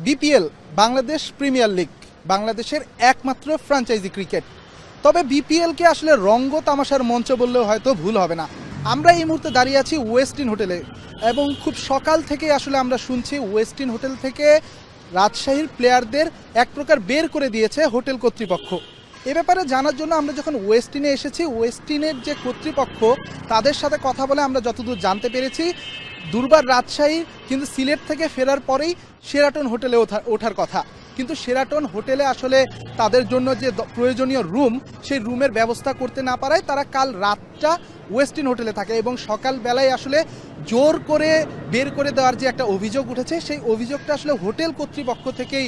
BPL Bangladesh premier league বাংলাদেশের একমাত্র franchise cricket. তবে বিপিএলকে আসলে রঙ্গ তামাশার মঞ্চ বললেও হয়তো ভুল হবে না। আমরা এই মুহূর্তে দাঁড়িয়ে আছি ওয়েস্টিন হোটেলে এবং খুব সকাল থেকে আসলে আমরা শুনছি ওয়েস্টিন হোটেল থেকে রাজশাহীর প্লেয়ারদের এক প্রকার বের করে দিয়েছে হোটেল কর্তৃপক্ষ। এ ব্যাপারে জানার জন্য আমরা যখন ওয়েস্টিনে এসেছি, ওয়েস্টিনের যে কর্তৃপক্ষ তাদের সাথে কথা বলে আমরা যতদূর জানতে পেরেছি, দুর্বার রাজশাহী কিন্তু সিলেট থেকে ফেরার পরেই শেরাটন হোটেলে ওঠার কথা, কিন্তু শেরাটন হোটেলে আসলে তাদের জন্য যে প্রয়োজনীয় রুম, সেই রুমের ব্যবস্থা করতে না পারায় তারা কাল রাতটা ওয়েস্টিন হোটেলে থাকে এবং সকালবেলায় আসলে জোর করে বের করে দেওয়ার যে একটা অভিযোগ উঠেছে, সেই অভিযোগটা আসলে হোটেল কর্তৃপক্ষ থেকেই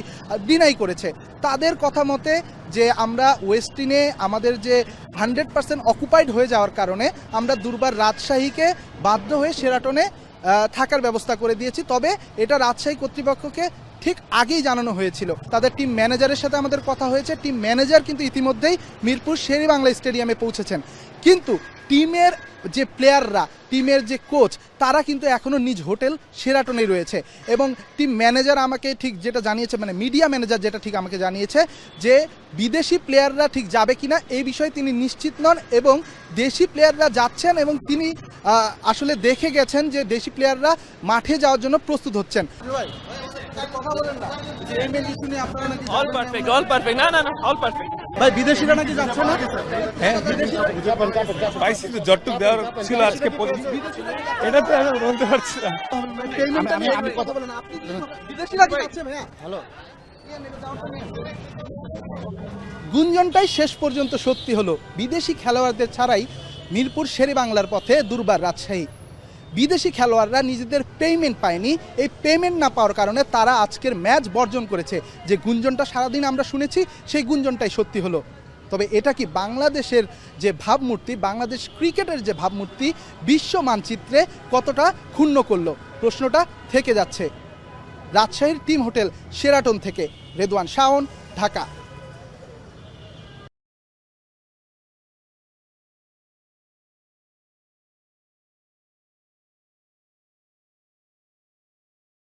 ডিনাই করেছে। তাদের কথা মতে যে আমরা ওয়েস্টিনে আমাদের যে 100% অকুপাইড হয়ে যাওয়ার কারণে আমরা দুর্বার রাজশাহীকে বাধ্য হয়ে শেরাটনে থাকার ব্যবস্থা করে দিয়েছি। তবে এটা রাজশাহী কর্তৃপক্ষকে ঠিক আগেই জানানো হয়েছিল। তাদের টিম ম্যানেজারের সাথে আমাদের কথা হয়েছে, টিম ম্যানেজার কিন্তু ইতিমধ্যেই মিরপুর শেরেবাংলা স্টেডিয়ামে পৌঁছেছেন, কিন্তু টিমের যে প্লেয়াররা, টিমের যে কোচ, তারা কিন্তু এখনও নিজ হোটেল শেরাটনেই রয়েছে। এবং টিম ম্যানেজার আমাকে ঠিক যেটা জানিয়েছে, মানে মিডিয়া ম্যানেজার যেটা ঠিক আমাকে জানিয়েছে, যে বিদেশি প্লেয়াররা ঠিক যাবে কিনা এই বিষয়ে তিনি নিশ্চিত নন এবং দেশি প্লেয়াররা যাচ্ছেন এবং তিনি আসলে দেখে গেছেন যে দেশি প্লেয়াররা মাঠে যাওয়ার জন্য প্রস্তুত হচ্ছেন। ভাই বিদেশিরা নাকি যাচ্ছে না? হ্যাঁ, পাইছি তো জটটুক দেওয়ার ছিল আজকে, এটা তো আমি বলতে পারছি না। গুঞ্জনটাই শেষ পর্যন্ত সত্যি হলো, বিদেশি খেলোয়াড়দের ছাড়াই মিরপুর শেরেবাংলার পথে দুর্বার রাজশাহী। বিদেশি খেলোয়াড়রা নিজেদের পেমেন্ট পায়নি, এই পেমেন্ট না পাওয়ার কারণে তারা আজকের ম্যাচ বর্জন করেছে। যে গুঞ্জনটা সারাদিন আমরা শুনেছি, সেই গুঞ্জনটাই সত্যি হলো। তবে এটা কি বাংলাদেশের যে ভাবমূর্তি, বাংলাদেশ ক্রিকেটের যে ভাবমূর্তি বিশ্ব মানচিত্রে কতটা ক্ষুণ্ণ করলো, প্রশ্নটা থেকে যাচ্ছে। রাজশাহীর টিম হোটেল শেরাটন থেকে রেদওয়ান শাওন, ঢাকা।